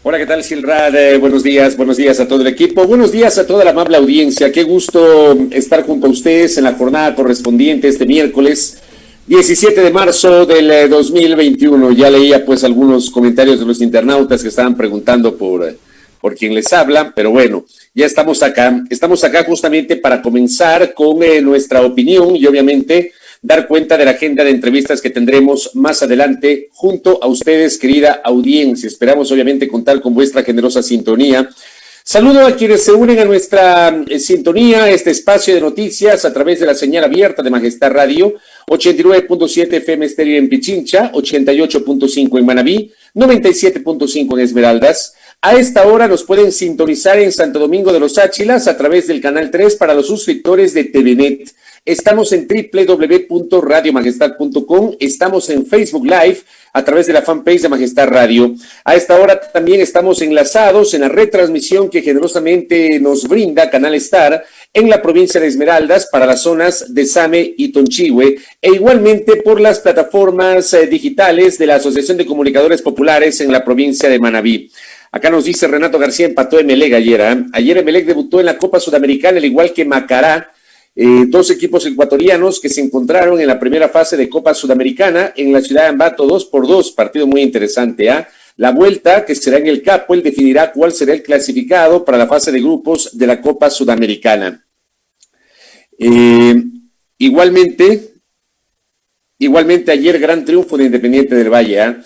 Hola, ¿qué tal, Silrad? Buenos días a todo el equipo, buenos días a toda la amable audiencia. Qué gusto estar junto a ustedes en la jornada correspondiente este miércoles 17 de marzo del 2021. Ya leía pues algunos comentarios de los internautas que estaban preguntando por quién les habla, pero bueno, ya estamos acá. Estamos acá justamente para comenzar con nuestra opinión y obviamente dar cuenta de la agenda de entrevistas que tendremos más adelante junto a ustedes, querida audiencia. Esperamos obviamente contar con vuestra generosa sintonía. Saludo a quienes se unen a nuestra sintonía, este espacio de noticias a través de la señal abierta de Majestad Radio, 89.7 FM estéreo en Pichincha, 88.5 en Manabí, 97.5 en Esmeraldas. A esta hora nos pueden sintonizar en Santo Domingo de los Áchilas a través del Canal 3 para los suscriptores de TVNet. Estamos en www.radiomajestad.com, estamos en Facebook Live a través de la fanpage de Majestad Radio. A esta hora también estamos enlazados en la retransmisión que generosamente nos brinda Canal Star en la provincia de Esmeraldas para las zonas de Same y Tonchihue, e igualmente por las plataformas digitales de la Asociación de Comunicadores Populares en la provincia de Manabí. Acá nos dice Renato García, empató Emelec ayer. Ayer Emelec debutó en la Copa Sudamericana, al igual que Macará. Dos equipos ecuatorianos que se encontraron en la primera fase de Copa Sudamericana en la ciudad de Ambato, 2-2, partido muy interesante. La vuelta, que será en el Capuel, definirá cuál será el clasificado para la fase de grupos de la Copa Sudamericana. Igualmente ayer gran triunfo de Independiente del Valle.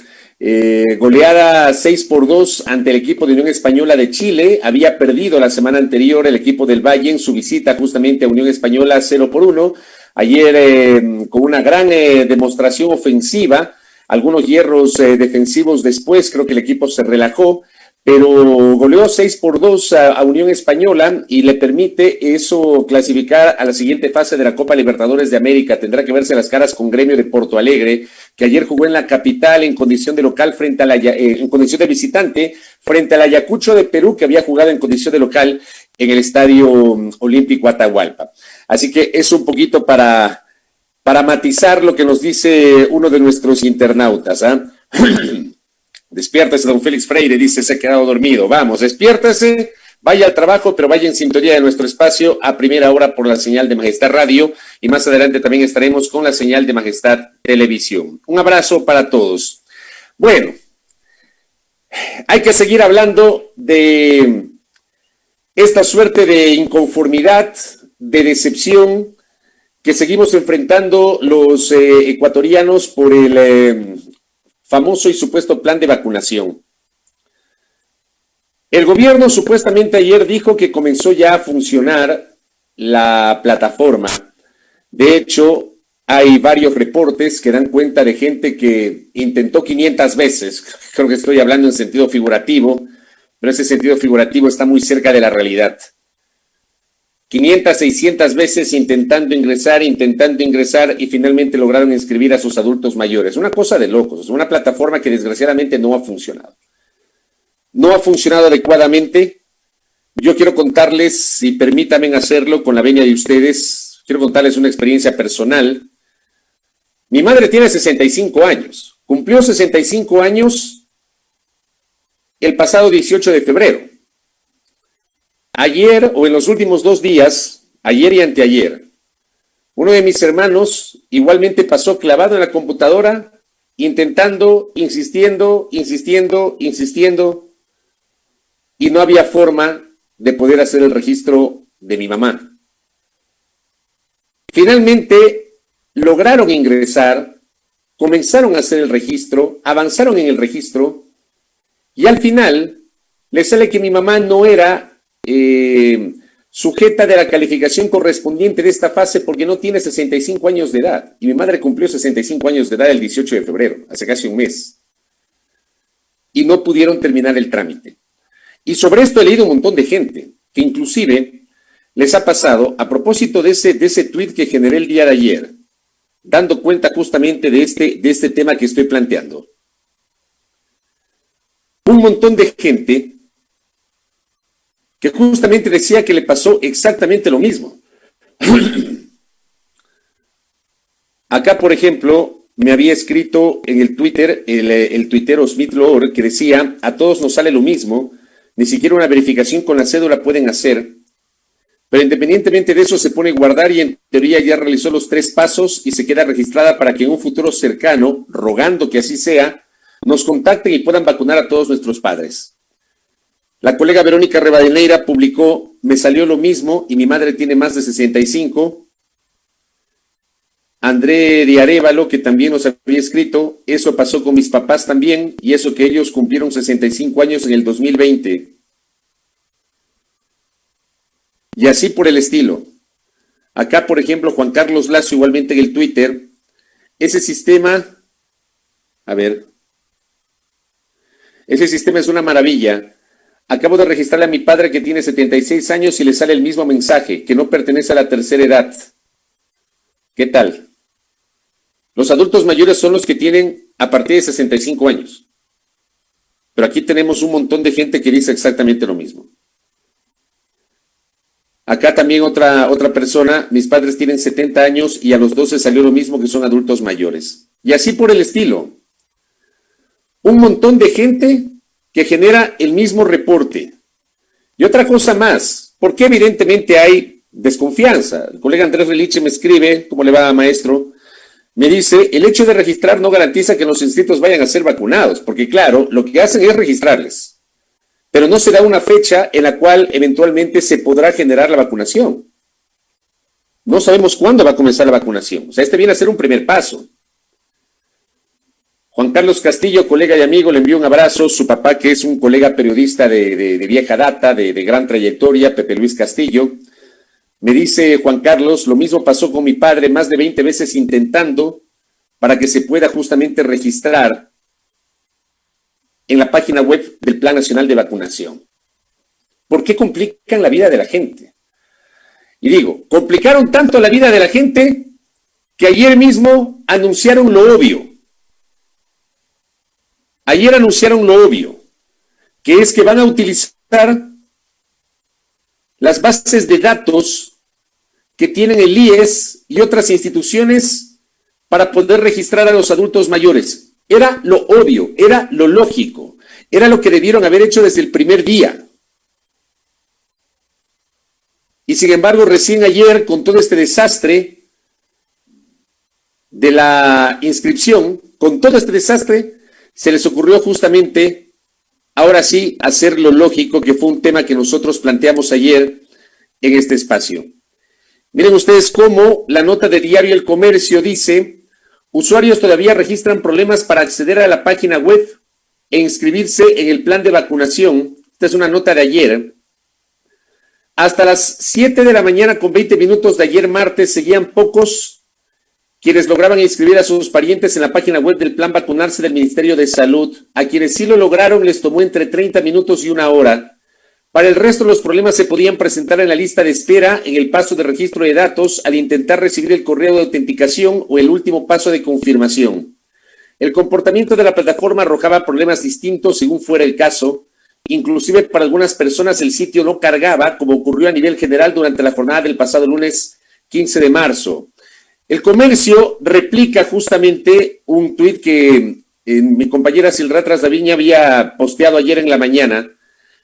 Goleada 6-2 ante el equipo de Unión Española de Chile. Había perdido la semana anterior el equipo del Valle en su visita justamente a Unión Española 0-1. Ayer con una gran demostración ofensiva, algunos hierros defensivos después, creo que el equipo se relajó, pero goleó 6-2 a Unión Española y le permite eso clasificar a la siguiente fase de la Copa Libertadores de América. Tendrá que verse las caras con Gremio de Porto Alegre, que ayer jugó en la capital en condición de local frente a en condición de visitante frente al Ayacucho de Perú, que había jugado en condición de local en el Estadio Olímpico Atahualpa. Así que es un poquito para matizar lo que nos dice uno de nuestros internautas. Despiértese, don Félix Freire, dice, se ha quedado dormido. Vamos, despiértese, vaya al trabajo, pero vaya en sintonía de nuestro espacio a primera hora por la señal de Majestad Radio, y más adelante también estaremos con la señal de Majestad Televisión. Un abrazo para todos. Bueno, hay que seguir hablando de esta suerte de inconformidad, de decepción que seguimos enfrentando los ecuatorianos por el famoso y supuesto plan de vacunación. El gobierno supuestamente ayer dijo que comenzó ya a funcionar la plataforma. De hecho, hay varios reportes que dan cuenta de gente que intentó 500 veces. Creo que estoy hablando en sentido figurativo, pero ese sentido figurativo está muy cerca de la realidad. 500, 600 veces intentando ingresar y finalmente lograron inscribir a sus adultos mayores. Una cosa de locos, una plataforma que desgraciadamente no ha funcionado. No ha funcionado adecuadamente. Yo quiero contarles, y permítanme hacerlo con la venia de ustedes, quiero contarles una experiencia personal. Mi madre tiene 65 años, cumplió 65 años el pasado 18 de febrero. Ayer o en los últimos 2 días, ayer y anteayer, uno de mis hermanos igualmente pasó clavado en la computadora, intentando, insistiendo, y no había forma de poder hacer el registro de mi mamá. Finalmente lograron ingresar, comenzaron a hacer el registro, avanzaron en el registro, y al final les sale que mi mamá no era sujeta de la calificación correspondiente de esta fase porque no tiene 65 años de edad. Y mi madre cumplió 65 años de edad el 18 de febrero, hace casi un mes. Y no pudieron terminar el trámite. Y sobre esto he leído un montón de gente que inclusive les ha pasado, a propósito de ese tweet que generé el día de ayer, dando cuenta justamente de este tema que estoy planteando. Un montón de gente que justamente decía que le pasó exactamente lo mismo. Acá, por ejemplo, me había escrito en el Twitter, el tuitero Smith Lord, que decía, a todos nos sale lo mismo, ni siquiera una verificación con la cédula pueden hacer, pero independientemente de eso se pone guardar y en teoría ya realizó los 3 pasos y se queda registrada para que en un futuro cercano, rogando que así sea, nos contacten y puedan vacunar a todos nuestros padres. La colega Verónica Rivadeneira publicó, me salió lo mismo y mi madre tiene más de 65. André de Arévalo, que también nos había escrito, eso pasó con mis papás también, y eso que ellos cumplieron 65 años en el 2020. Y así por el estilo. Acá, por ejemplo, Juan Carlos Lazo, igualmente en el Twitter, ese sistema es una maravilla. Acabo de registrarle a mi padre que tiene 76 años y le sale el mismo mensaje, que no pertenece a la tercera edad. ¿Qué tal? Los adultos mayores son los que tienen a partir de 65 años. Pero aquí tenemos un montón de gente que dice exactamente lo mismo. Acá también otra persona, mis padres tienen 70 años y a los 12 salió lo mismo, que son adultos mayores. Y así por el estilo. Un montón de gente que genera el mismo reporte. Y otra cosa más, porque evidentemente hay desconfianza. El colega Andrés Reliche me escribe, ¿cómo le va, maestro? Me dice, el hecho de registrar no garantiza que los inscritos vayan a ser vacunados, porque claro, lo que hacen es registrarles, pero no se da una fecha en la cual eventualmente se podrá generar la vacunación. No sabemos cuándo va a comenzar la vacunación. O sea, este viene a ser un primer paso. Juan Carlos Castillo, colega y amigo, le envío un abrazo. Su papá, que es un colega periodista de vieja data, de gran trayectoria, Pepe Luis Castillo. Me dice Juan Carlos, lo mismo pasó con mi padre, más de 20 veces intentando para que se pueda justamente registrar en la página web del Plan Nacional de Vacunación. ¿Por qué complican la vida de la gente? Y digo, complicaron tanto la vida de la gente que ayer mismo anunciaron lo obvio. Ayer anunciaron lo obvio, que es que van a utilizar las bases de datos que tienen el IES y otras instituciones para poder registrar a los adultos mayores. Era lo obvio, era lo lógico, era lo que debieron haber hecho desde el primer día. Y sin embargo, recién ayer, con todo este desastre de la inscripción, con todo este desastre, se les ocurrió justamente, ahora sí, hacer lo lógico, que fue un tema que nosotros planteamos ayer en este espacio. Miren ustedes cómo la nota de Diario El Comercio dice, usuarios todavía registran problemas para acceder a la página web e inscribirse en el plan de vacunación. Esta es una nota de ayer. Hasta las 7 de la mañana con 20 minutos de ayer martes seguían pocos quienes lograban inscribir a sus parientes en la página web del plan vacunarse del Ministerio de Salud. A quienes sí lo lograron les tomó entre 30 minutos y 1 hora. Para el resto, los problemas se podían presentar en la lista de espera, en el paso de registro de datos, al intentar recibir el correo de autenticación o el último paso de confirmación. El comportamiento de la plataforma arrojaba problemas distintos según fuera el caso. Inclusive para algunas personas el sitio no cargaba, como ocurrió a nivel general durante la jornada del pasado lunes 15 de marzo. El Comercio replica justamente un tuit que mi compañera Silra Trasdaviña había posteado ayer en la mañana.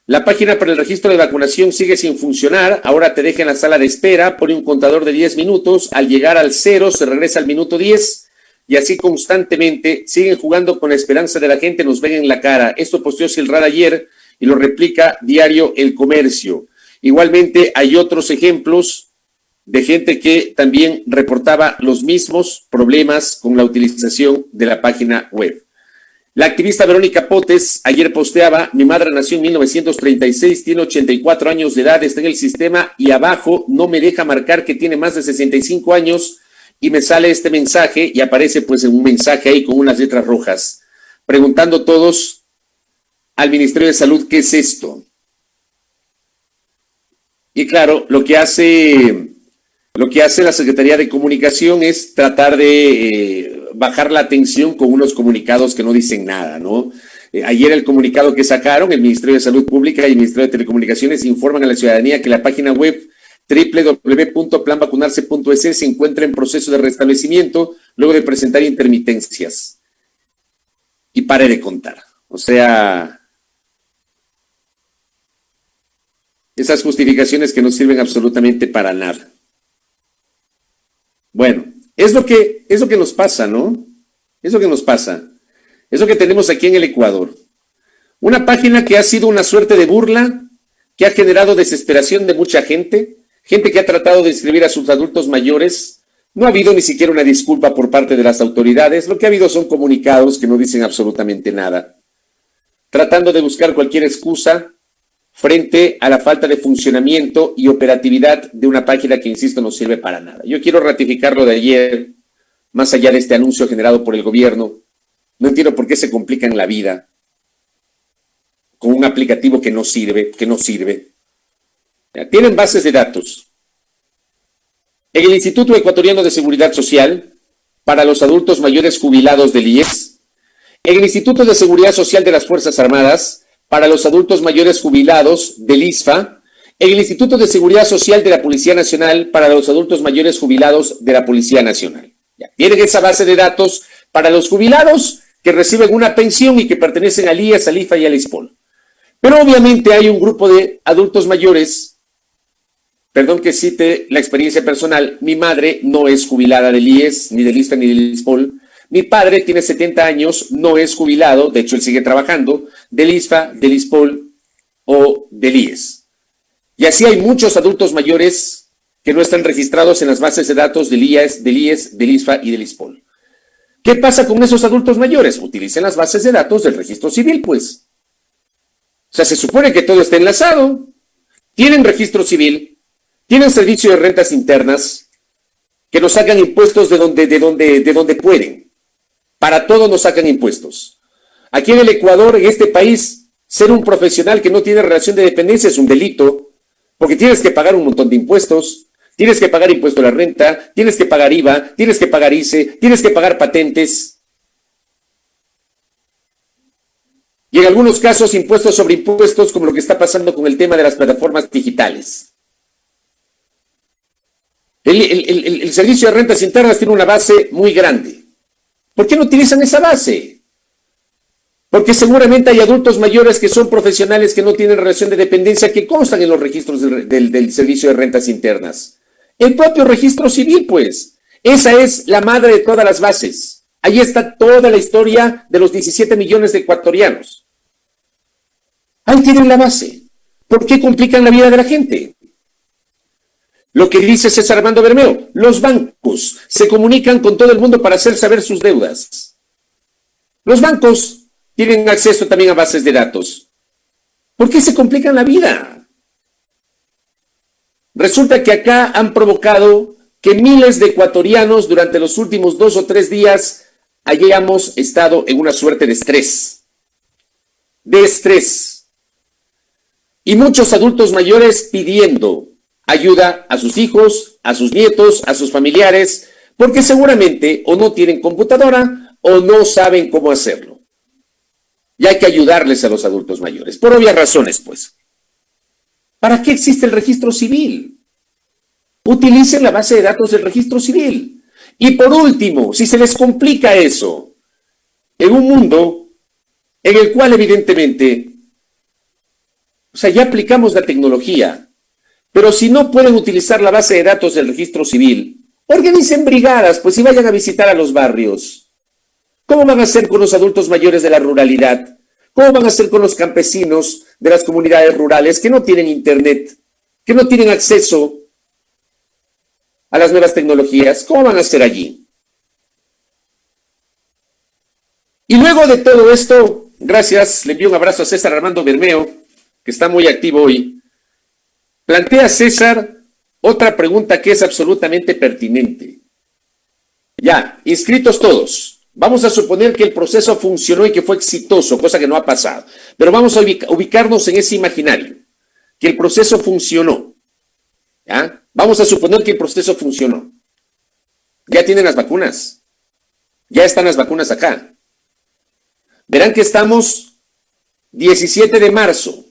La página para el registro de vacunación sigue sin funcionar. Ahora te deja en la sala de espera, pone un contador de 10 minutos. Al llegar al 0 se regresa al minuto 10 y así constantemente siguen jugando con la esperanza de la gente. Nos ven en la cara. Esto posteó Silrad ayer y lo replica Diario El Comercio. Igualmente hay otros ejemplos de gente que también reportaba los mismos problemas con la utilización de la página web. La activista Verónica Potes ayer posteaba, mi madre nació en 1936, tiene 84 años de edad, está en el sistema y abajo no me deja marcar que tiene más de 65 años y me sale este mensaje y aparece pues en un mensaje ahí con unas letras rojas, preguntando todos al Ministerio de Salud qué es esto. Y claro, lo que hace la Secretaría de Comunicación es tratar de bajar la atención con unos comunicados que no dicen nada, ¿no? Ayer el comunicado que sacaron, el Ministerio de Salud Pública y el Ministerio de Telecomunicaciones informan a la ciudadanía que la página web www.planvacunarse.es se encuentra en proceso de restablecimiento, luego de presentar intermitencias. Y pare de contar. O sea, esas justificaciones que no sirven absolutamente para nada. Bueno, es lo que nos pasa, ¿no? Es lo que nos pasa. Es lo que tenemos aquí en el Ecuador. Una página que ha sido una suerte de burla, que ha generado desesperación de mucha gente, gente que ha tratado de inscribir a sus adultos mayores. No ha habido ni siquiera una disculpa por parte de las autoridades. Lo que ha habido son comunicados que no dicen absolutamente nada, tratando de buscar cualquier excusa frente a la falta de funcionamiento y operatividad de una página que, insisto, no sirve para nada. Yo quiero ratificar lo de ayer, más allá de este anuncio generado por el gobierno. No entiendo por qué se complican la vida con un aplicativo que no sirve. Tienen bases de datos. En el Instituto Ecuatoriano de Seguridad Social, para los adultos mayores jubilados del IES, en el Instituto de Seguridad Social de las Fuerzas Armadas, para los adultos mayores jubilados del ISFA, en el Instituto de Seguridad Social de la Policía Nacional, para los adultos mayores jubilados de la Policía Nacional. Tienen esa base de datos para los jubilados que reciben una pensión y que pertenecen al IES, al IFA y al ISPOL. Pero obviamente hay un grupo de adultos mayores, perdón que cite la experiencia personal, mi madre no es jubilada del IES, ni del ISFA, ni del ISPOL. Mi padre tiene 70 años, no es jubilado, de hecho él sigue trabajando, del ISFA, del ISPOL o del IES. Y así hay muchos adultos mayores que no están registrados en las bases de datos del IES, del ISFA y del ISPOL. ¿Qué pasa con esos adultos mayores? Utilicen las bases de datos del registro civil, pues. O sea, se supone que todo está enlazado. Tienen registro civil, tienen servicio de rentas internas, que nos sacan impuestos de donde pueden. Para todo nos sacan impuestos. Aquí en el Ecuador, en este país, ser un profesional que no tiene relación de dependencia es un delito, porque tienes que pagar un montón de impuestos, tienes que pagar impuesto a la renta, tienes que pagar IVA, tienes que pagar ICE, tienes que pagar patentes. Y en algunos casos impuestos sobre impuestos, como lo que está pasando con el tema de las plataformas digitales. El servicio de rentas internas tiene una base muy grande. ¿Por qué no utilizan esa base? Porque seguramente hay adultos mayores que son profesionales que no tienen relación de dependencia que constan en los registros del servicio de rentas internas. El propio registro civil, pues. Esa es la madre de todas las bases. Ahí está toda la historia de los 17 millones de ecuatorianos. Ahí tienen la base. ¿Por qué complican la vida de la gente? Lo que dice César Armando Bermeo, los bancos se comunican con todo el mundo para hacer saber sus deudas. Los bancos tienen acceso también a bases de datos. ¿Por qué se complican la vida? Resulta que acá han provocado que miles de ecuatorianos durante los últimos 2 o 3 días hayamos estado en una suerte de estrés. De estrés. Y muchos adultos mayores pidiendo ayuda a sus hijos, a sus nietos, a sus familiares, porque seguramente o no tienen computadora o no saben cómo hacerlo. Y hay que ayudarles a los adultos mayores, por obvias razones, pues. ¿Para qué existe el registro civil? Utilicen la base de datos del registro civil. Y por último, si se les complica eso, en un mundo en el cual evidentemente, o sea, ya aplicamos la tecnología, pero si no pueden utilizar la base de datos del registro civil, organicen brigadas, pues, y vayan a visitar a los barrios. ¿Cómo van a hacer con los adultos mayores de la ruralidad? ¿Cómo van a hacer con los campesinos de las comunidades rurales que no tienen internet, que no tienen acceso a las nuevas tecnologías? ¿Cómo van a hacer allí? Y luego de todo esto, gracias, le envío un abrazo a César Armando Bermeo, que está muy activo hoy. Plantea César otra pregunta que es absolutamente pertinente. Ya, inscritos todos. Vamos a suponer que el proceso funcionó y que fue exitoso, cosa que no ha pasado. Pero vamos a ubicarnos en ese imaginario, que el proceso funcionó. ¿Ya? Vamos a suponer que el proceso funcionó. Ya tienen las vacunas. Ya están las vacunas acá. Verán que estamos 17 de marzo.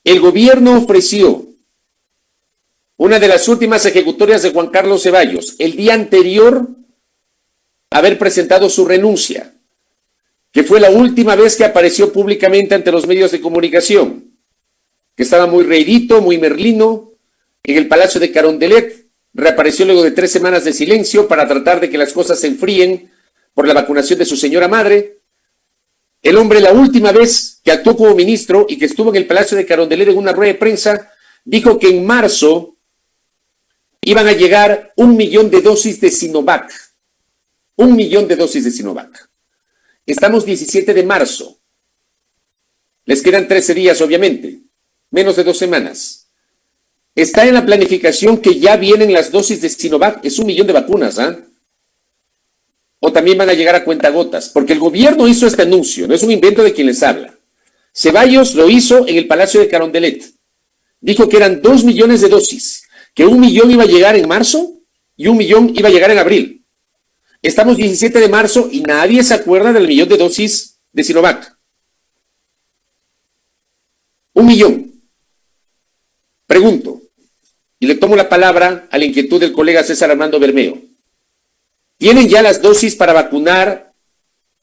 El gobierno ofreció una de las últimas ejecutorias de Juan Carlos Ceballos el día anterior haber presentado su renuncia, que fue la última vez que apareció públicamente ante los medios de comunicación, que estaba muy reirito, muy merlino, en el Palacio de Carondelet. Reapareció luego de 3 semanas de silencio para tratar de que las cosas se enfríen por la vacunación de su señora madre. El hombre, la última vez que actuó como ministro y que estuvo en el Palacio de Carondelet en una rueda de prensa, dijo que en marzo iban a llegar 1 millón de dosis de Sinovac. 1 millón de dosis de Sinovac. Estamos 17 de marzo. Les quedan 13 días, obviamente. Menos de 2 semanas. Está en la planificación que ya vienen las dosis de Sinovac. Es 1 millón de vacunas, ¿ah? O también van a llegar a cuentagotas. Porque el gobierno hizo este anuncio. No es un invento de quien les habla. Ceballos lo hizo en el Palacio de Carondelet. Dijo que eran 2 millones de dosis. Que 1 millón iba a llegar en marzo y 1 millón iba a llegar en abril. Estamos 17 de marzo y nadie se acuerda del 1 millón de dosis de Sinovac. 1 millón. Pregunto, y le tomo la palabra a la inquietud del colega César Armando Bermeo. ¿Tienen ya las dosis para vacunar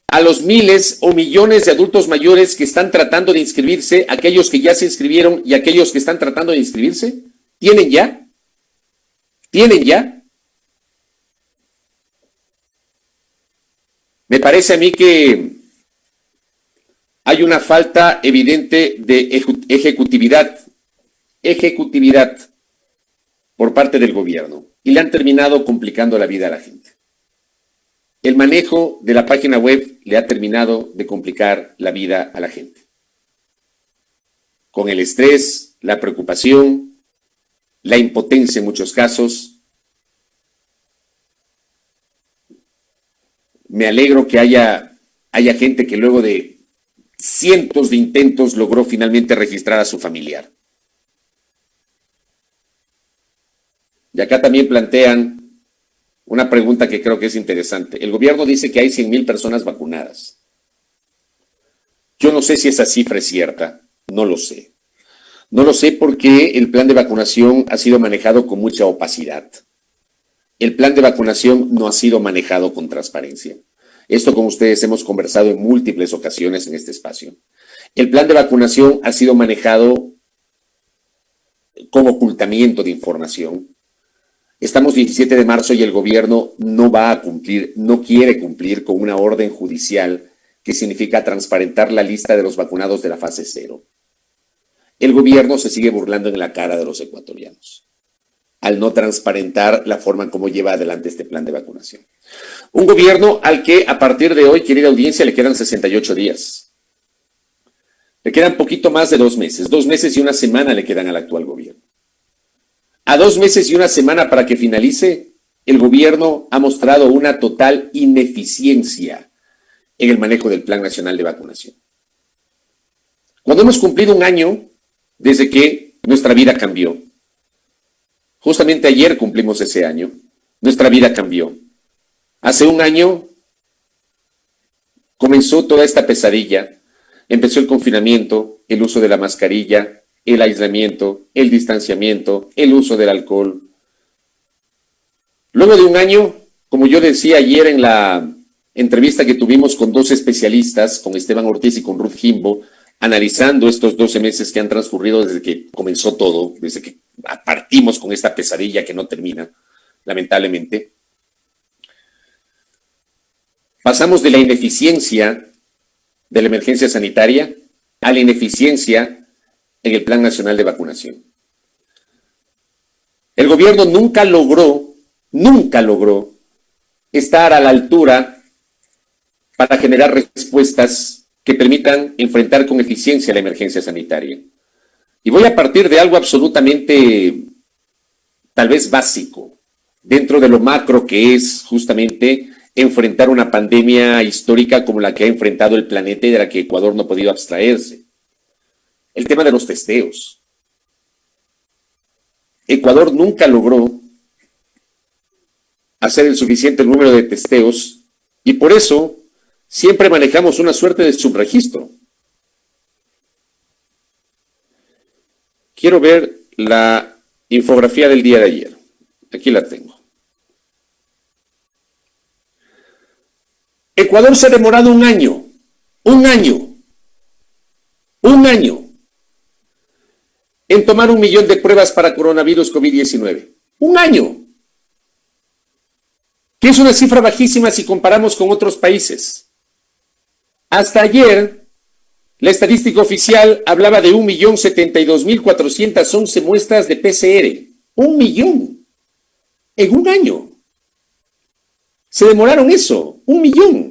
a los miles o millones de adultos mayores que están tratando de inscribirse, aquellos que ya se inscribieron y aquellos que están tratando de inscribirse? ¿Tienen ya? ¿Tienen ya? Me parece a mí que hay una falta evidente de ejecutividad por parte del gobierno y le han terminado complicando la vida a la gente. El manejo de la página web le ha terminado de complicar la vida a la gente. Con el estrés, la preocupación, la impotencia en muchos casos. Me alegro que haya gente que luego de cientos de intentos logró finalmente registrar a su familiar. Y acá también plantean una pregunta que creo que es interesante. El gobierno dice que hay 100,000 personas vacunadas. Yo no sé si esa cifra es cierta, no lo sé. No lo sé porque el plan de vacunación ha sido manejado con mucha opacidad. El plan de vacunación no ha sido manejado con transparencia. Esto con ustedes hemos conversado en múltiples ocasiones en este espacio. El plan de vacunación ha sido manejado con ocultamiento de información. Estamos 17 de marzo y el gobierno no va a cumplir, no quiere cumplir con una orden judicial que significa transparentar la lista de los vacunados de la fase 0. El gobierno se sigue burlando en la cara de los ecuatorianos al no transparentar la forma en cómo lleva adelante este plan de vacunación. Un gobierno al que a partir de hoy, querida audiencia, le quedan 68 días. Le quedan poquito más de 2 meses. 2 meses y 1 semana le quedan al actual gobierno. A 2 meses y 1 semana para que finalice, el gobierno ha mostrado una total ineficiencia en el manejo del Plan Nacional de Vacunación. Cuando hemos cumplido 1 año desde que nuestra vida cambió, justamente ayer cumplimos ese año, nuestra vida cambió. Hace 1 año comenzó toda esta pesadilla, empezó el confinamiento, el uso de la mascarilla, el aislamiento, el distanciamiento, el uso del alcohol. Luego de 1 año, como yo decía ayer en la entrevista que tuvimos con 2 especialistas, con Esteban Ortiz y con Ruth Jimbo, analizando estos 12 meses que han transcurrido desde que comenzó todo, desde que partimos con esta pesadilla que no termina, lamentablemente, pasamos de la ineficiencia de la emergencia sanitaria a la ineficiencia en el Plan Nacional de Vacunación. El gobierno nunca logró estar a la altura para generar respuestas que permitan enfrentar con eficiencia la emergencia sanitaria. Y voy a partir de algo absolutamente, tal vez básico, dentro de lo macro que es justamente enfrentar una pandemia histórica como la que ha enfrentado el planeta y de la que Ecuador no ha podido abstraerse. El tema de los testeos. Ecuador nunca logró hacer el suficiente número de testeos y por eso siempre manejamos una suerte de subregistro. Quiero ver la infografía del día de ayer. Aquí la tengo. Ecuador se ha demorado un año en tomar 1 millón de pruebas para coronavirus COVID-19. Un año. Que es una cifra bajísima si comparamos con otros países. Hasta ayer, la estadística oficial hablaba de 1.072.411 muestras de PCR. 1 millón. En un año. Se demoraron eso. 1 millón.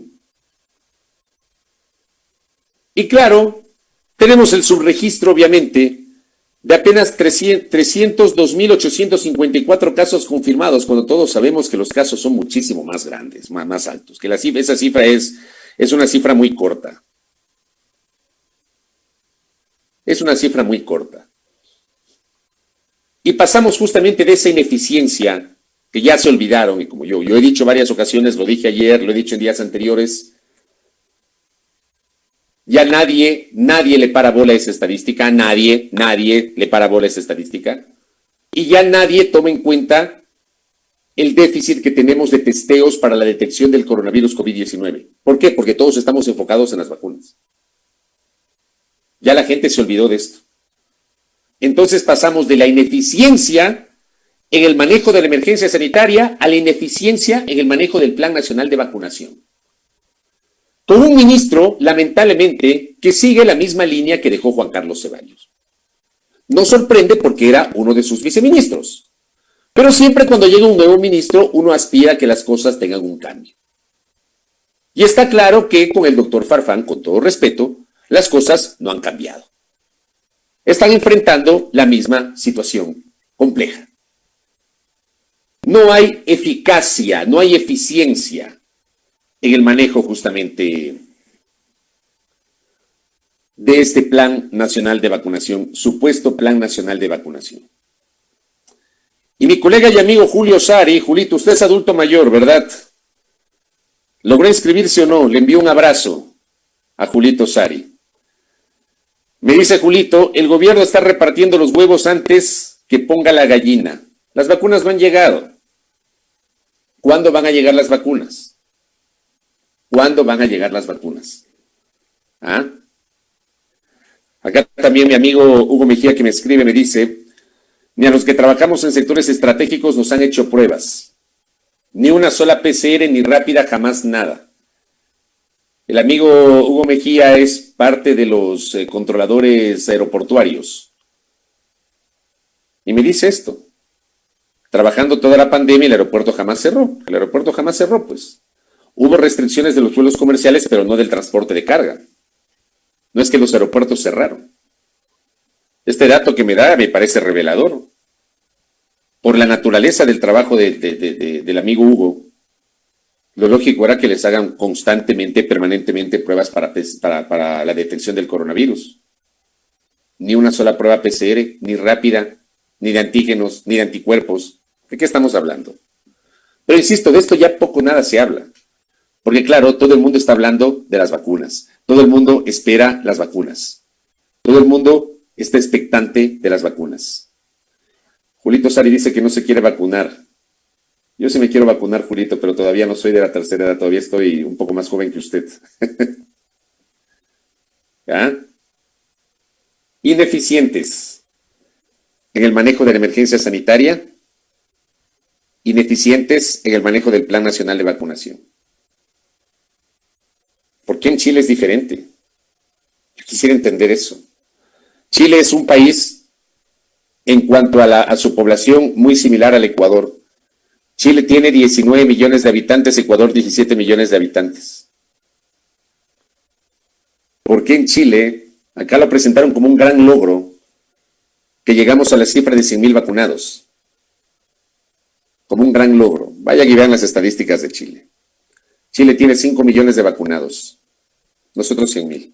Y claro, tenemos el subregistro, obviamente, de apenas 302.854 casos confirmados, cuando todos sabemos que los casos son muchísimo más grandes, más altos, que esa cifra es una cifra muy corta. Es una cifra muy corta. Y pasamos justamente de esa ineficiencia que ya se olvidaron, y como yo he dicho varias ocasiones, lo dije ayer, lo he dicho en días anteriores, ya nadie le para bola a esa estadística, nadie le para bola a esa estadística, y ya nadie toma en cuenta el déficit que tenemos de testeos para la detección del coronavirus COVID-19. ¿Por qué? Porque todos estamos enfocados en las vacunas. Ya la gente se olvidó de esto. Entonces pasamos de la ineficiencia en el manejo de la emergencia sanitaria a la ineficiencia en el manejo del Plan Nacional de Vacunación. Con un ministro, lamentablemente, que sigue la misma línea que dejó Juan Carlos Ceballos. No sorprende porque era uno de sus viceministros. Pero siempre cuando llega un nuevo ministro, uno aspira a que las cosas tengan un cambio. Y está claro que con el doctor Farfán, con todo respeto, las cosas no han cambiado. Están enfrentando la misma situación compleja. No hay eficacia, no hay eficiencia en el manejo justamente de este Plan Nacional de Vacunación, supuesto Plan Nacional de Vacunación. Y mi colega y amigo Julio Sari, Julito, usted es adulto mayor, ¿verdad? ¿Logró inscribirse o no? Le envío un abrazo a Julito Sari. Me dice Julito, el gobierno está repartiendo los huevos antes que ponga la gallina. Las vacunas no han llegado. ¿Cuándo van a llegar las vacunas? ¿Cuándo van a llegar las vacunas? ¿Ah? Acá también mi amigo Hugo Mejía que me escribe, me dice, ni a los que trabajamos en sectores estratégicos nos han hecho pruebas. Ni una sola PCR, ni rápida, jamás nada. El amigo Hugo Mejía es parte de los controladores aeroportuarios. Y me dice esto. Trabajando toda la pandemia, el aeropuerto jamás cerró. El aeropuerto jamás cerró, pues. Hubo restricciones de los vuelos comerciales, pero no del transporte de carga. No es que los aeropuertos cerraron. Este dato que me da me parece revelador. Por la naturaleza del trabajo del amigo Hugo, lo lógico era que les hagan constantemente, permanentemente pruebas para la detección del coronavirus. Ni una sola prueba PCR, ni rápida, ni de antígenos, ni de anticuerpos. ¿De qué estamos hablando? Pero insisto, de esto ya poco nada se habla. Porque claro, todo el mundo está hablando de las vacunas. Todo el mundo espera las vacunas. Todo el mundo está expectante de las vacunas. Julito Sari dice que no se quiere vacunar. Yo sí me quiero vacunar, Julito, pero todavía no soy de la tercera edad. Todavía estoy un poco más joven que usted. ¿Ah? Ineficientes en el manejo de la emergencia sanitaria. Ineficientes en el manejo del Plan Nacional de Vacunación. ¿Por qué en Chile es diferente? Yo quisiera entender eso. Chile es un país, en cuanto a su población, muy similar al Ecuador. Chile tiene 19 millones de habitantes, Ecuador 17 millones de habitantes. ¿Por qué en Chile? Acá lo presentaron como un gran logro, que llegamos a la cifra de 100,000 vacunados. Como un gran logro. Vayan y vean las estadísticas de Chile. Chile tiene 5 millones de vacunados. Nosotros 100,000.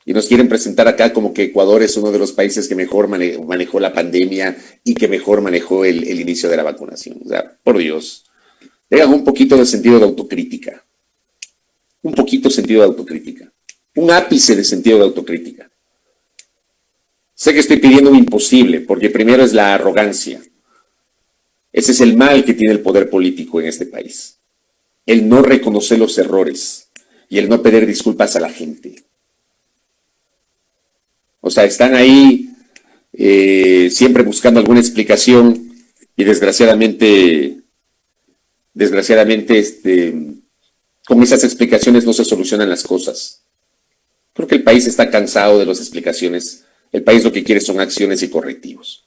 Y nos quieren presentar acá como que Ecuador es uno de los países que mejor manejó la pandemia y que mejor manejó el inicio de la vacunación. O sea, por Dios, tengan un poquito de sentido de autocrítica. Un poquito de sentido de autocrítica. Un ápice de sentido de autocrítica. Sé que estoy pidiendo un imposible, porque primero es la arrogancia. Ese es el mal que tiene el poder político en este país. el no reconocer los errores y el no pedir disculpas a la gente. O sea, están ahí siempre buscando alguna explicación y desgraciadamente, con esas explicaciones no se solucionan las cosas. Creo que el país está cansado de las explicaciones. El país lo que quiere son acciones y correctivos.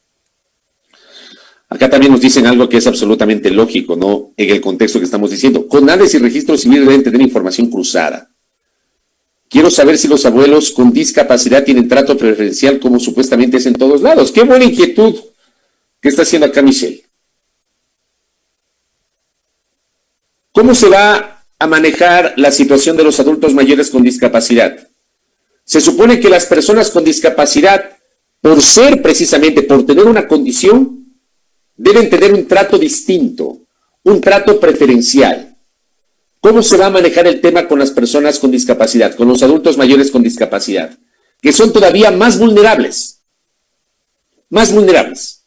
Acá también nos dicen algo que es absolutamente lógico, ¿no? En el contexto que estamos diciendo. CONADES y Registro Civil deben tener información cruzada. Quiero saber si los abuelos con discapacidad tienen trato preferencial como supuestamente es en todos lados. Qué buena inquietud que está haciendo acá Michelle. ¿Cómo se va a manejar la situación de los adultos mayores con discapacidad? Se supone que las personas con discapacidad, por ser precisamente, por tener una condición, deben tener un trato distinto, un trato preferencial. ¿Cómo se va a manejar el tema con las personas con discapacidad, con los adultos mayores con discapacidad, que son todavía más vulnerables? Más vulnerables.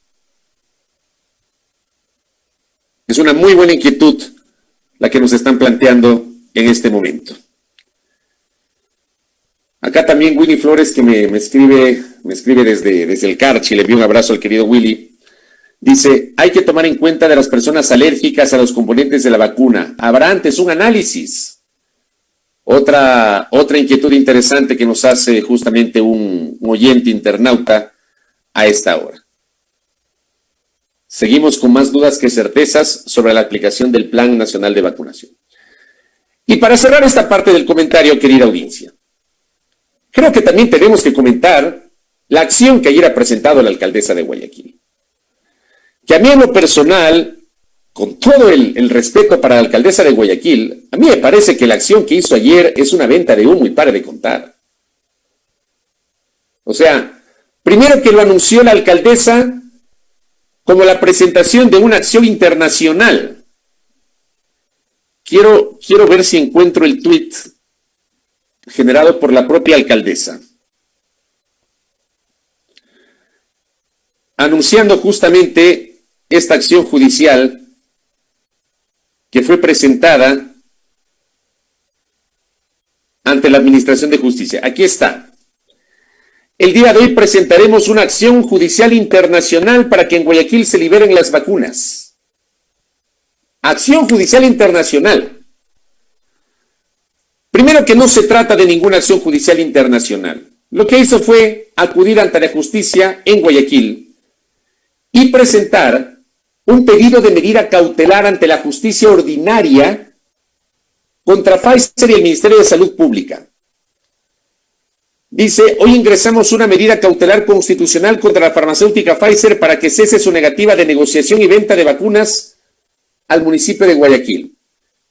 Es una muy buena inquietud la que nos están planteando en este momento. Acá también Willy Flores, que me escribe desde el Carchi, le envío un abrazo al querido Willy. Dice, hay que tomar en cuenta de las personas alérgicas a los componentes de la vacuna. Habrá antes un análisis. Otra inquietud interesante que nos hace justamente un oyente internauta a esta hora. Seguimos con más dudas que certezas sobre la aplicación del Plan Nacional de Vacunación. Y para cerrar esta parte del comentario, querida audiencia, creo que también tenemos que comentar la acción que ayer ha presentado la alcaldesa de Guayaquil. Que a mí en lo personal, con todo el respeto para la alcaldesa de Guayaquil, a mí me parece que la acción que hizo ayer es una venta de humo y pare de contar. O sea, primero que lo anunció la alcaldesa como la presentación de una acción internacional. Quiero ver si encuentro el tuit generado por la propia alcaldesa, anunciando justamente esta acción judicial que fue presentada ante la Administración de Justicia. Aquí está. El día de hoy presentaremos una acción judicial internacional para que en Guayaquil se liberen las vacunas. Acción judicial internacional. Primero que no se trata de ninguna acción judicial internacional. Lo que hizo fue acudir ante la justicia en Guayaquil y presentar un pedido de medida cautelar ante la justicia ordinaria contra Pfizer y el Ministerio de Salud Pública. Dice, hoy ingresamos una medida cautelar constitucional contra la farmacéutica Pfizer para que cese su negativa de negociación y venta de vacunas al municipio de Guayaquil.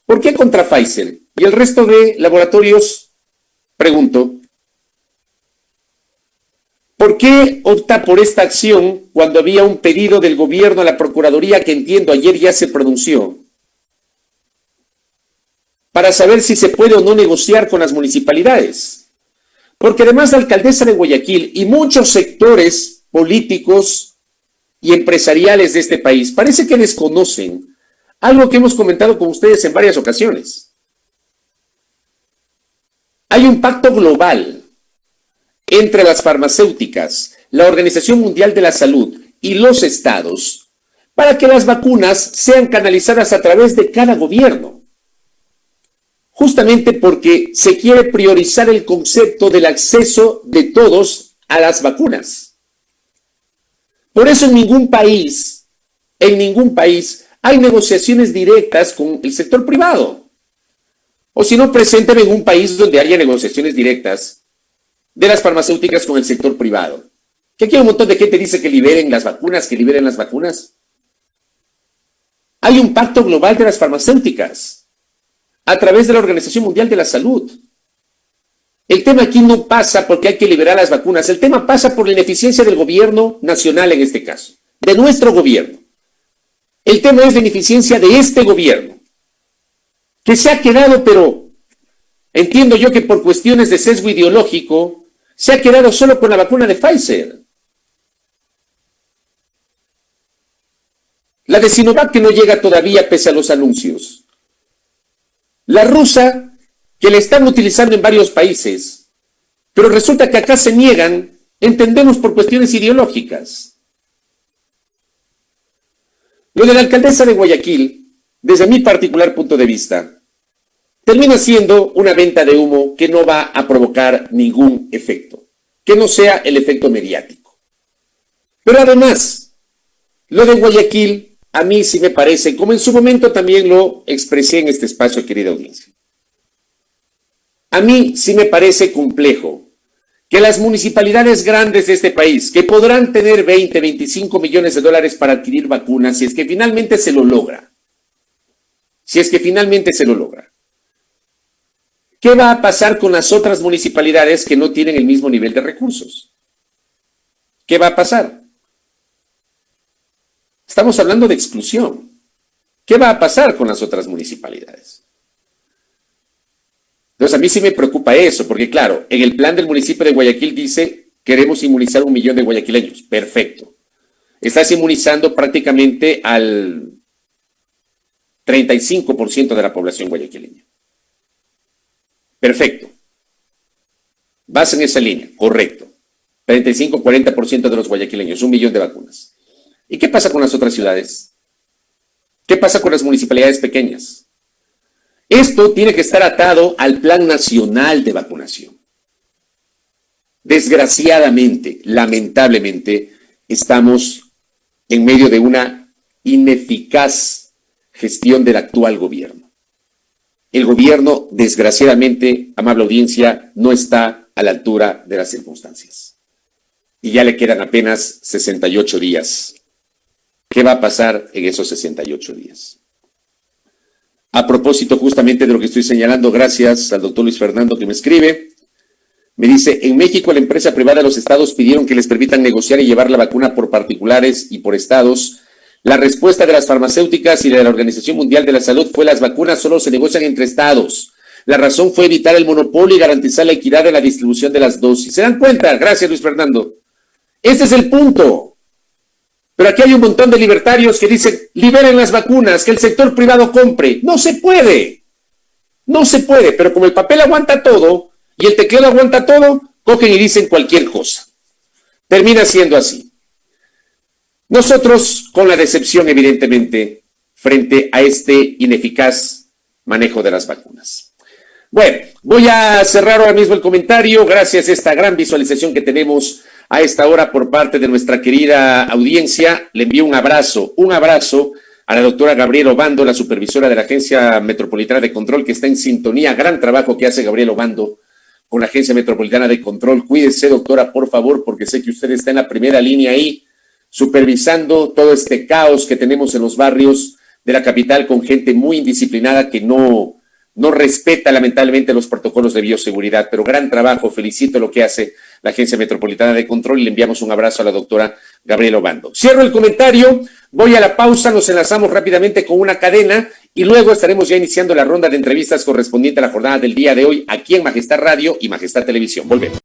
¿Por qué contra Pfizer? ¿Y el resto de laboratorios? Pregunto. ¿Por qué opta por esta acción cuando había un pedido del gobierno a la Procuraduría que entiendo ayer ya se pronunció? Para saber si se puede o no negociar con las municipalidades. Porque además la alcaldesa de Guayaquil y muchos sectores políticos y empresariales de este país parece que desconocen algo que hemos comentado con ustedes en varias ocasiones. Hay un pacto global entre las farmacéuticas, la Organización Mundial de la Salud y los estados para que las vacunas sean canalizadas a través de cada gobierno. Justamente porque se quiere priorizar el concepto del acceso de todos a las vacunas. Por eso en ningún país hay negociaciones directas con el sector privado. O si no, presénteme en un país donde haya negociaciones directas de las farmacéuticas con el sector privado. Que aquí un montón de gente dice que liberen las vacunas, Hay un pacto global de las farmacéuticas a través de la Organización Mundial de la Salud. El tema aquí no pasa porque hay que liberar las vacunas, el tema pasa por la ineficiencia del gobierno nacional en este caso, de nuestro gobierno. El tema es la ineficiencia de este gobierno, que se ha quedado, pero entiendo yo que por cuestiones de sesgo ideológico, se ha quedado solo con la vacuna de Pfizer. La de Sinovac que no llega todavía pese a los anuncios. La rusa, que la están utilizando en varios países, pero resulta que acá se niegan, entendemos por cuestiones ideológicas. Lo de la alcaldesa de Guayaquil, desde mi particular punto de vista, termina siendo una venta de humo que no va a provocar ningún efecto, que no sea el efecto mediático. Pero además, lo de Guayaquil, a mí sí me parece, como en su momento también lo expresé en este espacio, querida audiencia, a mí sí me parece complejo que las municipalidades grandes de este país, que podrán tener 20, 25 millones de dólares para adquirir vacunas, si es que finalmente se lo logra, ¿qué va a pasar con las otras municipalidades que no tienen el mismo nivel de recursos? ¿Qué va a pasar? Estamos hablando de exclusión. ¿Qué va a pasar con las otras municipalidades? Entonces a mí sí me preocupa eso, porque claro, en el plan del municipio de Guayaquil dice, queremos inmunizar 1 millón de guayaquileños. Perfecto. Estás inmunizando prácticamente al 35% de la población guayaquileña. Perfecto. Vas en esa línea, correcto. 35-40% de los guayaquileños, 1 millón de vacunas. ¿Y qué pasa con las otras ciudades? ¿Qué pasa con las municipalidades pequeñas? Esto tiene que estar atado al Plan Nacional de Vacunación. Desgraciadamente, lamentablemente, estamos en medio de una ineficaz gestión del actual gobierno. El gobierno, desgraciadamente, amable audiencia, no está a la altura de las circunstancias. Y ya le quedan apenas 68 días. ¿Qué va a pasar en esos 68 días? A propósito justamente de lo que estoy señalando, gracias al doctor Luis Fernando que me escribe, me dice, en México la empresa privada de los estados pidieron que les permitan negociar y llevar la vacuna por particulares y por estados. La respuesta de las farmacéuticas y de la Organización Mundial de la Salud fue las vacunas solo se negocian entre estados. La razón fue evitar el monopolio y garantizar la equidad de la distribución de las dosis. ¿Se dan cuenta? Gracias, Luis Fernando. Ese es el punto. Pero aquí hay un montón de libertarios que dicen, liberen las vacunas, que el sector privado compre. No se puede. No se puede, pero como el papel aguanta todo y el teclado aguanta todo, cogen y dicen cualquier cosa. Termina siendo así. Nosotros con la decepción, evidentemente, frente a este ineficaz manejo de las vacunas. Bueno, voy a cerrar ahora mismo el comentario, gracias a esta gran visualización que tenemos a esta hora por parte de nuestra querida audiencia. Le envío un abrazo a la doctora Gabriela Obando, la supervisora de la Agencia Metropolitana de Control, que está en sintonía. Gran trabajo que hace Gabriela Obando con la Agencia Metropolitana de Control. Cuídese, doctora, por favor, porque sé que usted está en la primera línea ahí, supervisando todo este caos que tenemos en los barrios de la capital con gente muy indisciplinada que no respeta lamentablemente los protocolos de bioseguridad, pero gran trabajo, felicito lo que hace la Agencia Metropolitana de Control y le enviamos un abrazo a la doctora Gabriela Obando. Cierro el comentario, voy a la pausa, nos enlazamos rápidamente con una cadena y luego estaremos ya iniciando la ronda de entrevistas correspondiente a la jornada del día de hoy aquí en Majestad Radio y Majestad Televisión. Volvemos.